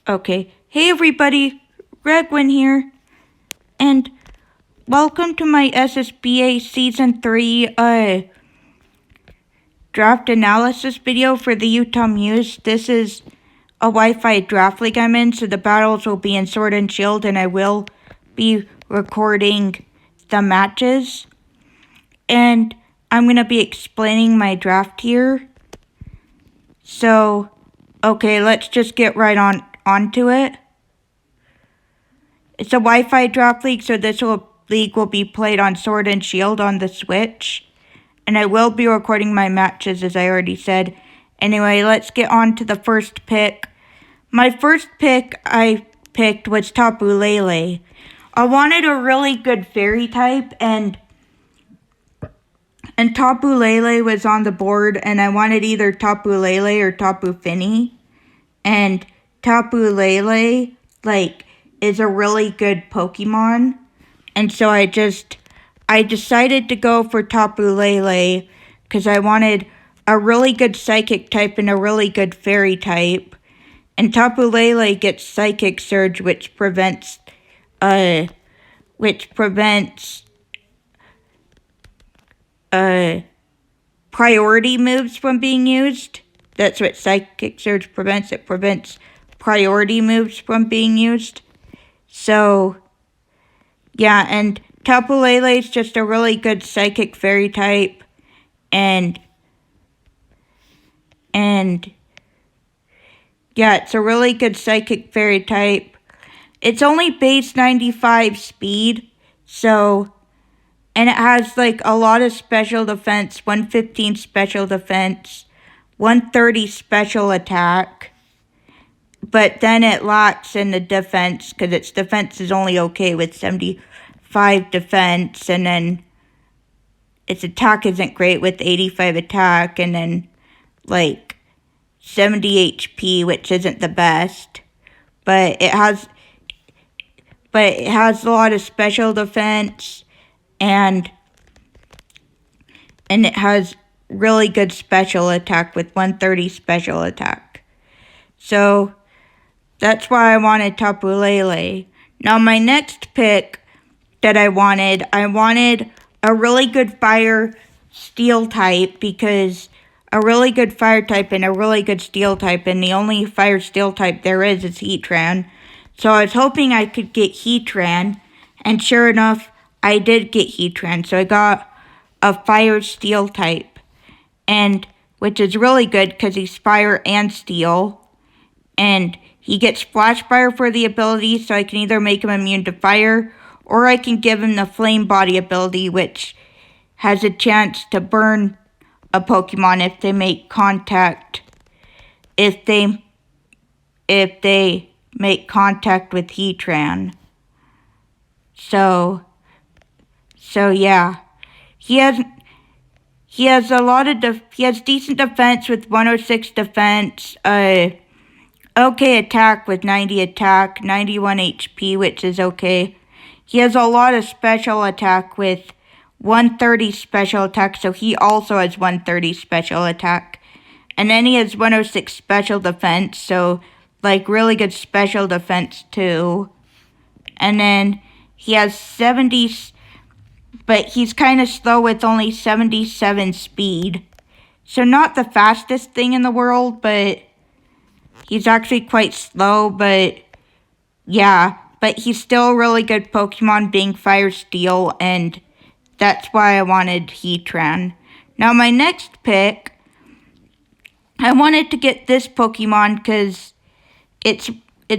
Okay. Hey everybody, Regwin here, and welcome to my SSBA Season 3 draft analysis video for the Utah Mews. This is a Wi-Fi draft league I'm in, so the battles will be in Sword and Shield, and I will be recording the matches. And I'm going to be explaining my draft here. So, okay, let's just get right onto it. It's a Wi-Fi draft league, so this league will be played on Sword and Shield on the Switch. And I will be recording my matches, as I already said. Anyway, let's get on to the first pick. My first pick I picked was Tabula. I wanted a really good fairy type, and Tabula was on the board, and I wanted either Tabula or Tapu Fini. And Tabula, is a really good Pokemon. And so I decided to go for Tabula because I wanted a really good Psychic type and a really good Fairy type. And Tabula gets Psychic Surge, which prevents priority moves from being used. That's what Psychic Surge prevents. It prevents priority moves from being used. So, yeah, and Tabula is just a really good Psychic Fairy type. And yeah, it's a really good Psychic Fairy type. It's only base 95 speed, so, and it has a lot of special defense, 115 special defense, 130 special attack, but then it lacks in the defense because its defense is only okay with 75 defense, and then its attack isn't great with 85 attack, and then 70 HP, which isn't the best, but it has a lot of special defense, and it has really good special attack with 130 special attack. So that's why I wanted Tabula. Now my next pick that I wanted a really good fire steel type, because a really good fire type and a really good steel type, and the only fire steel type there is Heatran. So I was hoping I could get Heatran, and sure enough, I did get Heatran. So I got a fire steel type, and which is really good because he's fire and steel, and he gets Flash Fire for the ability, so I can either make him immune to fire, or I can give him the Flame Body ability, which has a chance to burn a Pokemon if they make contact. If they make contact with Heatran. So yeah, he has decent defense with 106 defense. Okay attack with 90 attack, 91 HP, which is okay. He has a lot of special attack with 130 special attack, so he also has 130 special attack. And then he has 106 special defense, so really good special defense too. And then he has 70, but he's kind of slow with only 77 speed. So not the fastest thing in the world, but he's actually quite slow, but yeah. But he's still a really good Pokemon, being Fire Steel, and that's why I wanted Heatran. Now my next pick, I wanted to get this Pokemon because it's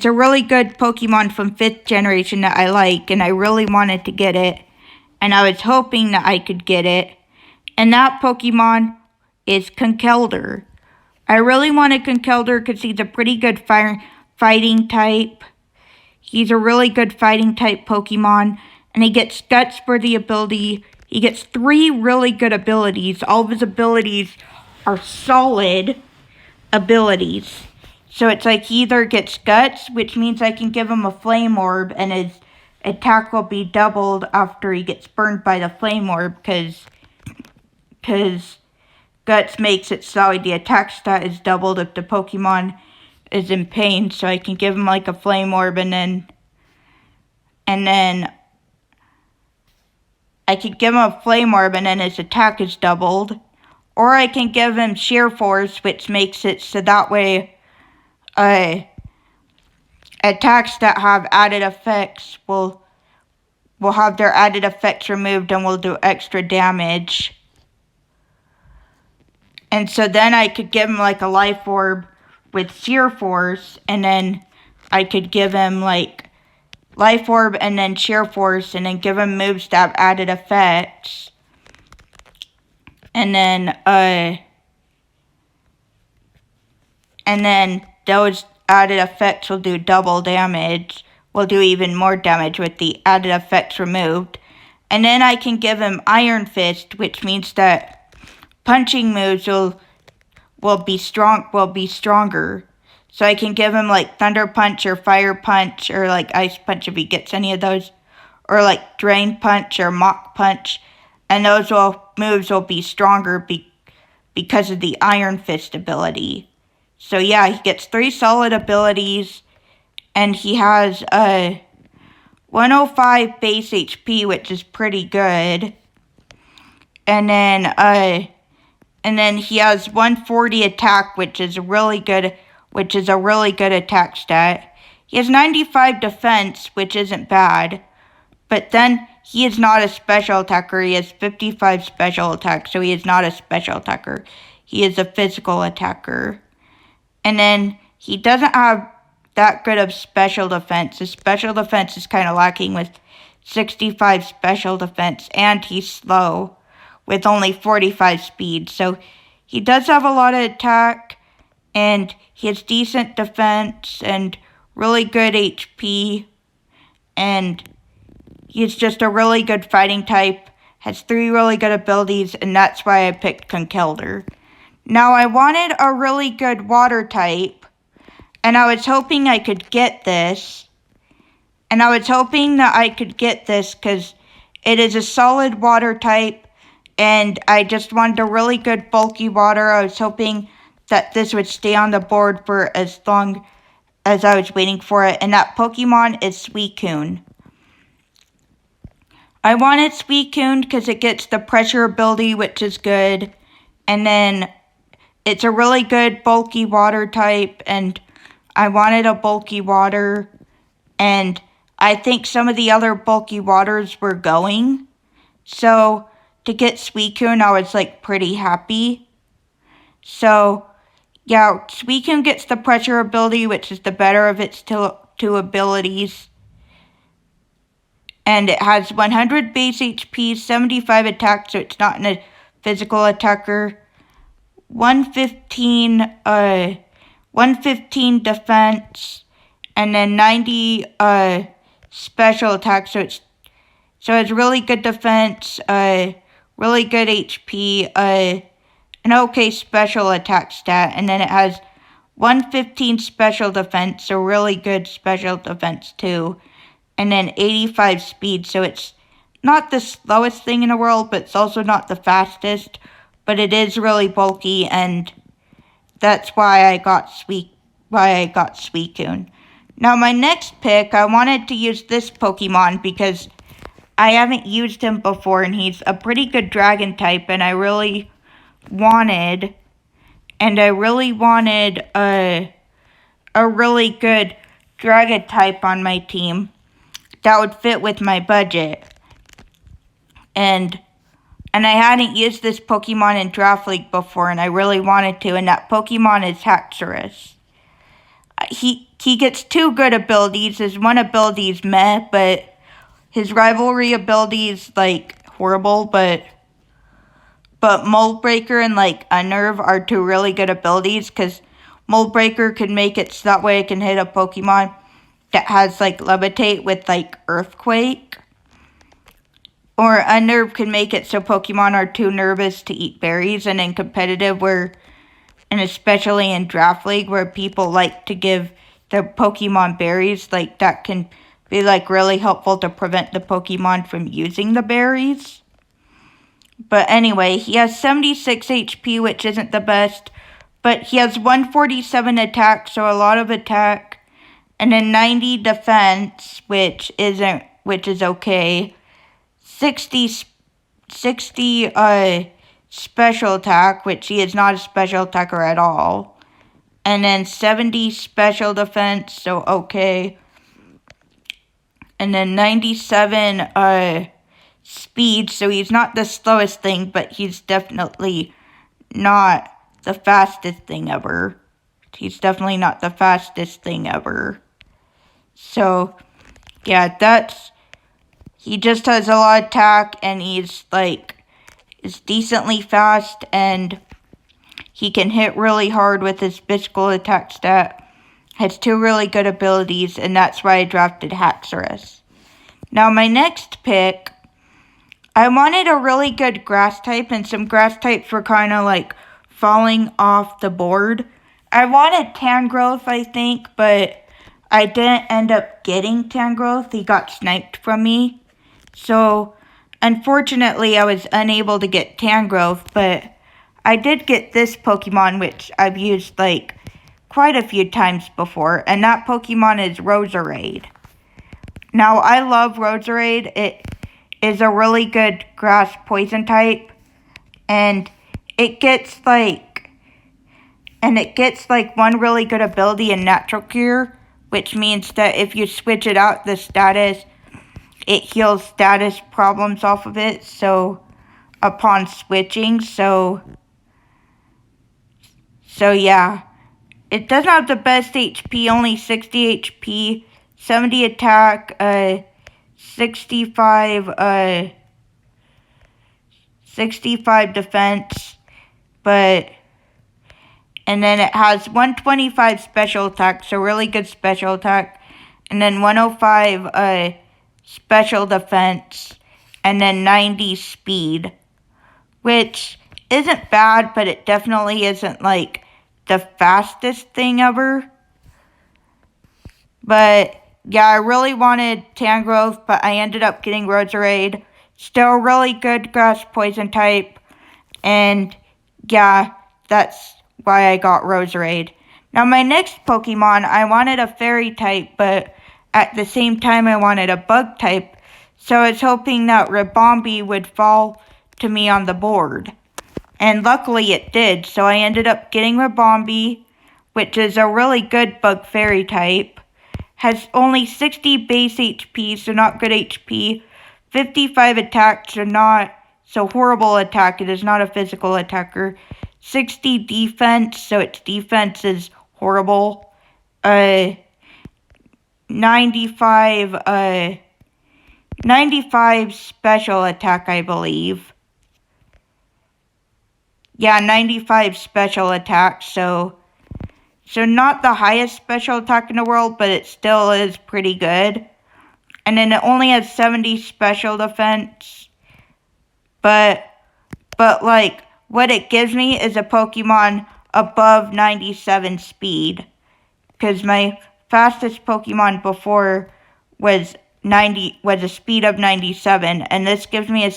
a really good Pokemon from 5th generation that I like, and I really wanted to get it, and I was hoping that I could get it, and that Pokemon is Conkeldurr. I really wanted Conkeldurr because he's a pretty good fighting type. He's a really good fighting type Pokemon, and he gets Guts for the ability. He gets 3 really good abilities. All of his abilities are solid abilities. So it's he either gets Guts, which means I can give him a Flame Orb, and his attack will be doubled after he gets burned by the Flame Orb, because Guts makes it so the attack stat is doubled if the Pokemon is in pain, so I can give him like a Flame Orb, and then I could give him a Flame Orb, and then his attack is doubled. Or I can give him Sheer Force, which makes it so that way attacks that have added effects will have their added effects removed and will do extra damage. And so then I could give him like a Life Orb with Sheer Force, and then I could give him like Life Orb and then Sheer Force, and then give him moves that have added effects. And then those added effects will do double damage. Will do even more damage with the added effects removed. And then I can give him Iron Fist, which means that punching moves will be stronger. So I can give him like Thunder Punch or Fire Punch or like Ice Punch if he gets any of those, or like Drain Punch or Mach Punch, and those moves will be stronger because of the Iron Fist ability. So yeah, he gets 3 solid abilities, and he has 105 base HP, which is pretty good. And then he has 140 attack, which is a really good attack stat. He has 95 defense, which isn't bad. But then he is not a special attacker. He has 55 special attack, so he is not a special attacker. He is a physical attacker. And then he doesn't have that good of special defense. His special defense is kind of lacking with 65 special defense, and he's slow with only 45 speed. So he does have a lot of attack, and he has decent defense and really good HP, and he's just a really good fighting type, has 3 really good abilities, and that's why I picked Conkeldurr. Now, I wanted a really good water type, and I was hoping I could get this. And I was hoping that I could get this because it is a solid water type, and I just wanted a really good bulky water. I was hoping that this would stay on the board for as long as I was waiting for it, and that Pokemon is Suicune. I wanted Suicune because it gets the pressure ability, which is good, and then it's a really good bulky water type, and I wanted a bulky water, and I think some of the other bulky waters were going. So to get Suicune, I was like pretty happy. So yeah, Suicune gets the pressure ability, which is the better of its two abilities. And it has 100 base HP, 75 attack, so it's not a physical attacker. 115 defense, and then 90 special attack, so it's really good defense, really good HP, an okay special attack stat, and then it has 115 special defense, so really good special defense too, and then 85 speed, so it's not the slowest thing in the world, but it's also not the fastest, but it is really bulky, and that's why I got Suicune. Now, my next pick, I wanted to use this Pokemon because I haven't used him before, and he's a pretty good dragon type, and I really wanted a really good dragon type on my team that would fit with my budget. And I hadn't used this Pokemon in Draft League before, and I really wanted to, and that Pokemon is Hatcherous. He gets 2 good abilities. His one ability is meh, but his rivalry ability is, like, horrible, but Mold Breaker and, like, Unnerve are 2 really good abilities, because Mold Breaker can make it so that way I can hit a Pokemon that has, like, Levitate with, like, Earthquake. Or Unnerve can make it so Pokemon are too nervous to eat berries, and in competitive and especially in Draft League where people like to give their Pokemon berries, like that can be like really helpful to prevent the Pokemon from using the berries. But anyway, he has 76 HP, which isn't the best, but he has 147 attack, so a lot of attack, and then 90 defense, which is okay. 60 special attack, which he is not a special attacker at all. And then 70 special defense, so okay. And then 97 speed, so he's not the slowest thing, but he's definitely not the fastest thing ever. He's definitely not the fastest thing ever. So, yeah, he just has a lot of attack, and he's, is decently fast, and he can hit really hard with his physical attack stat. Has 2 really good abilities, and that's why I drafted Hatcherous. Now, my next pick, I wanted a really good grass type, and some grass types were kind of, falling off the board. I wanted Tangrowth, I think, but I didn't end up getting Tangrowth. He got sniped from me. So, unfortunately, I was unable to get Tangrowth, but I did get this Pokemon, which I've used, quite a few times before, and that Pokemon is Roserade. Now, I love Roserade. It is a really good grass poison type, and it gets, one really good ability in Natural Cure, which means that if you switch it out, the status, it heals status problems off of it, so, upon switching, so yeah. It doesn't have the best HP, only 60 HP, 70 attack, 65 defense, and then it has 125 special attack, so really good special attack, and then 105 special defense, and then 90 speed, which isn't bad, but it definitely isn't, the fastest thing ever. But, yeah, I really wanted Tangrowth, but I ended up getting Roserade. Still a really good grass poison type, and, yeah, that's why I got Roserade. Now, my next Pokemon, I wanted a fairy type, but at the same time, I wanted a bug type, so I was hoping that Bombi would fall to me on the board. And luckily it did, so I ended up getting Bombi, which is a really good bug fairy type. Has only 60 base HP, so not good HP. 55 attack, so not so horrible attack. It is not a physical attacker. 60 defense, so its defense is horrible. 95 special attack, I believe. Yeah, 95 special attack, so not the highest special attack in the world, but it still is pretty good. And then it only has 70 special defense. But what it gives me is a Pokemon above 97 speed. Because my fastest Pokemon before was a speed of 97, and this gives me a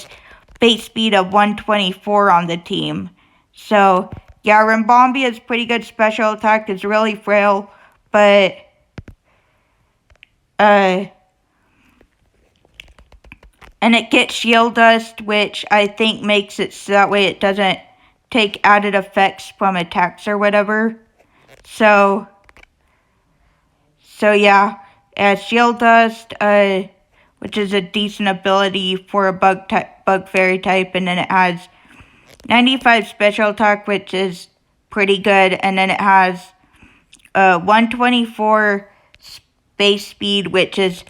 base speed of 124 on the team. So, yeah, Bombi is pretty good special attack. It's really frail, but, and it gets Shield Dust, which I think makes it so that way it doesn't take added effects from attacks or whatever. So yeah, it has Shield Dust, which is a decent ability for a bug fairy type, and then it has 95 special attack, which is pretty good, and then it has 124 base speed, which is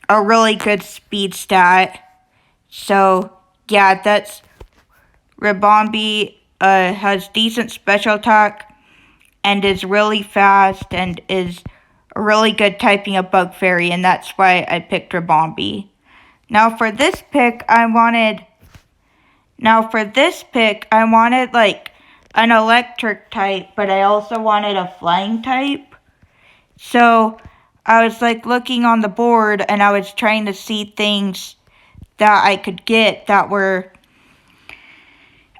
a really good speed stat. So, yeah, that's Bombi has decent special attack and is really fast and is a really good typing of bug fairy, and that's why I picked Bombi. Now for this pick, I wanted an electric type, but I also wanted a flying type. So I was looking on the board, and I was trying to see things that I could get that were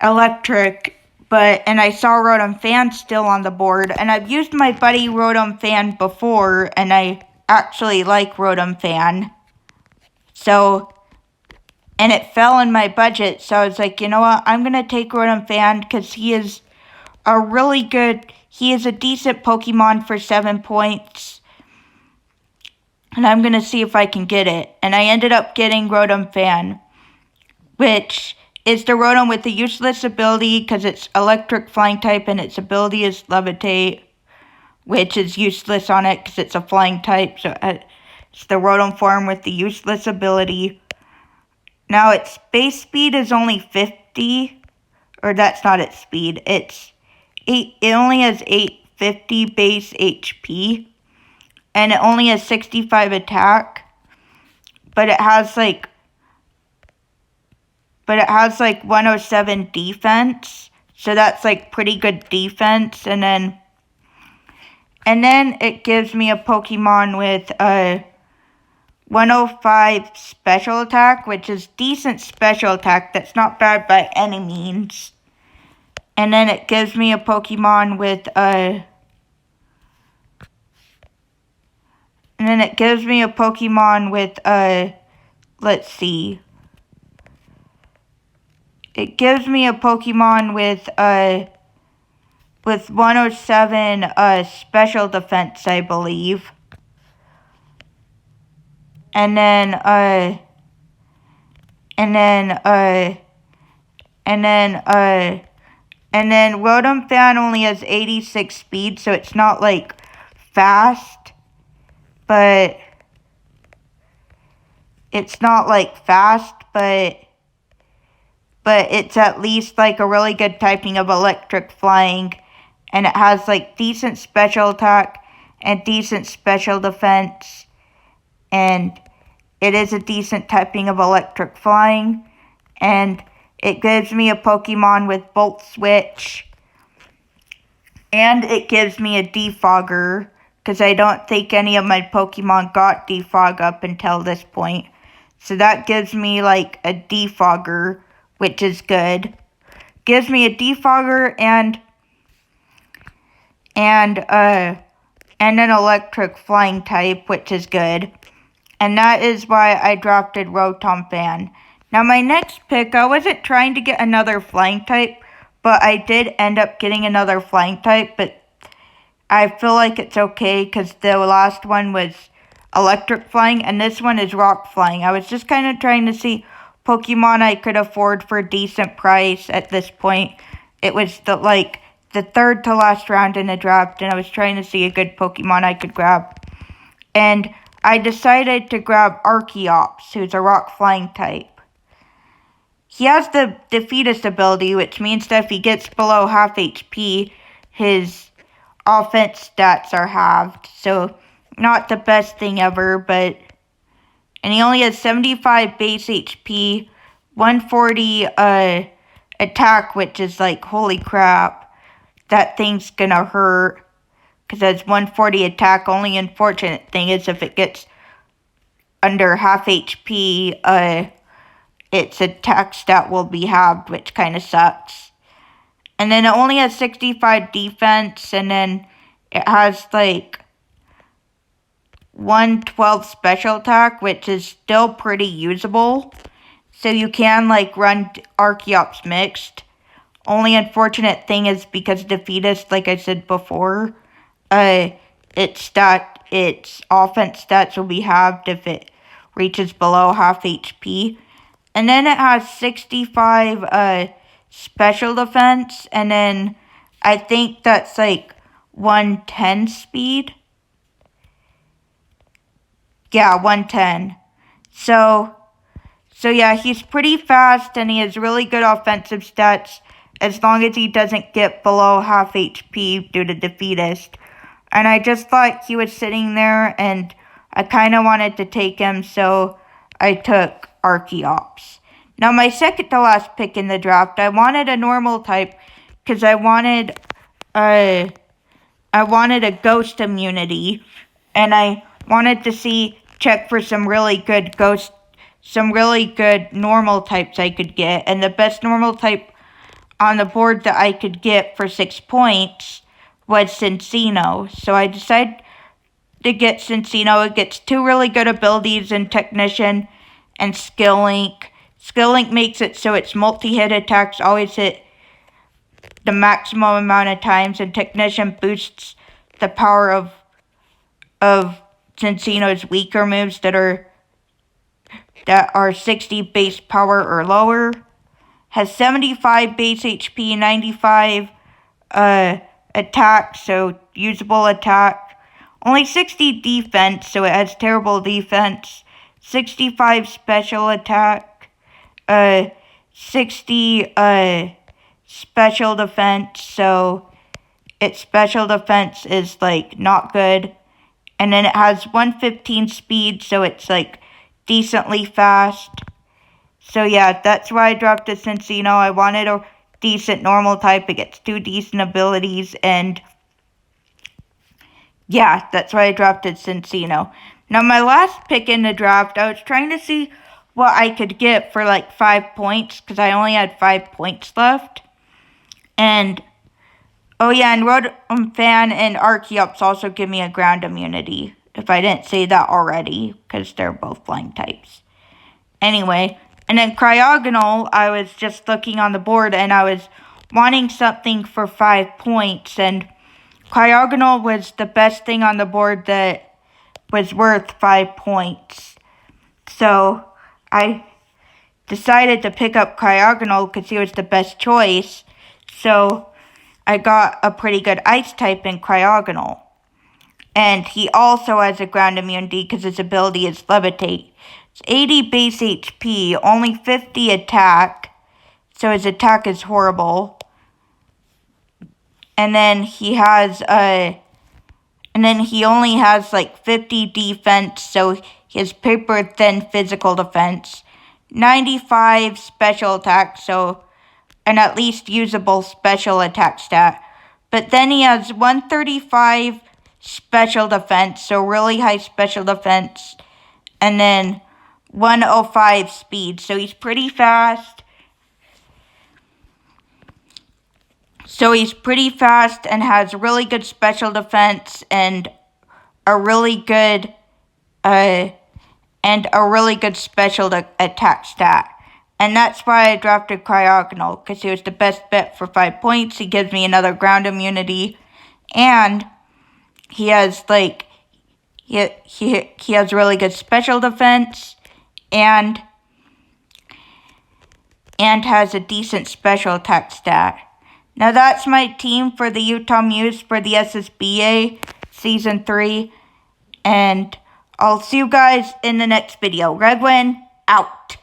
electric, and I saw Rotom Fan still on the board, and I've used my buddy Rotom Fan before, and I actually like Rotom Fan. So, and it fell in my budget, so I was like, you know what, I'm going to take Rotom Fan, because he is he is a decent Pokemon for 7 points. And I'm going to see if I can get it. And I ended up getting Rotom Fan, which is the Rotom with the useless ability because it's electric flying type and its ability is Levitate, which is useless on it because it's a flying type. So it's the Rotom form with the useless ability. Now its base speed is only 50, or that's not its speed. It only has 850 base HP. And it only has 65 attack, but it has like 107 defense, so that's like pretty good defense. And then it gives me a Pokemon with a 105 special attack, which is decent special attack. That's not bad by any means. And then it gives me a Pokemon with a let's see. It gives me a Pokemon with 107 special defense, I believe. And then Rotom Fan only has 86 speed, so it's not like fast. But it's not like fast, but it's at least like a really good typing of electric flying, and it has like decent special attack and decent special defense, and it is a decent typing of electric flying, and it gives me a Pokemon with Volt Switch, and it gives me a Defogger, because I don't think any of my Pokemon got Defog up until this point. So that gives me like a Defogger, which is good. Gives me a Defogger and an electric flying type, which is good. And that is why I drafted Rotom Fan. Now my next pick, I wasn't trying to get another flying type, but I did end up getting another flying type, but I feel like it's okay because the last one was electric flying and this one is rock flying. I was just kind of trying to see Pokemon I could afford for a decent price at this point. It was the third to last round in the draft, and I was trying to see a good Pokemon I could grab. And I decided to grab Archaeops, who's a rock flying type. He has the Defeatist ability, which means that if he gets below half HP, his offense stats are halved, so not the best thing ever, and he only has 75 base HP, 140 attack, which is like, holy crap, that thing's gonna hurt, because it has 140 attack. Only unfortunate thing is if it gets under half HP, its attack stat will be halved, which kind of sucks. And then it only has 65 defense, and then it has like 112 special attack, which is still pretty usable. So you can like run Archaeops mixed. Only unfortunate thing is because Defeatist, like I said before, its offense stats will be halved if it reaches below half HP. And then it has 65 special defense, and then I think that's like 110 speed. Yeah, 110. So yeah, he's pretty fast, and he has really good offensive stats as long as he doesn't get below half HP due to Defeatist. And I just thought he was sitting there, and I kind of wanted to take him, so I took Archaeops. Now, my second to last pick in the draft, I wanted a normal type because I wanted a ghost immunity, and I wanted to check for some really good normal types I could get. And the best normal type on the board that I could get for 6 points was Sensino. So I decided to get Sensino. It gets 2 really good abilities in Technician and Skill Link. Skill Link makes it so its multi-hit attacks always hit the maximum amount of times, and Technician boosts the power of Sensino's weaker moves that are 60 base power or lower. Has 75 base HP, 95 attack, so usable attack. Only 60 defense, so it has terrible defense. 65 special attack. 60 special defense, so its special defense is like not good. And then it has 115 speed, so it's like decently fast. So yeah, that's why I dropped a Sensino. I wanted a decent normal type. It gets 2 decent abilities, and yeah, that's why I dropped a Sensino. Now my last pick in the draft, I was trying to see what I could get for like 5 points, because I only had 5 points left. And oh yeah, and Rotom Fan and Archaeops also give me a ground immunity, if I didn't say that already, because they're both flying types. Anyway, and then Cryogenol, I was just looking on the board, and I was wanting something for 5 points, and Cryogenol was the best thing on the board that was worth 5 points. So I decided to pick up Cryogenol because he was the best choice. So I got a pretty good ice type in Cryogenol. And he also has a ground immunity because his ability is Levitate. It's 80 base HP, only 50 attack. So his attack is horrible. And then he has he only has like 50 defense, so he has paper thin physical defense. 95 special attack, so an at least usable special attack stat. But then he has 135 special defense, so really high special defense. And then 105 speed, so he's pretty fast. So he's pretty fast and has really good special defense and a really good special attack stat. And that's why I drafted Cryogenol, because he was the best bet for 5 points. He gives me another ground immunity, and he has like he has really good special defense and has a decent special attack stat. Now that's my team for the Utah Mews for the SSBA Season 3. And I'll see you guys in the next video. Redwin, out.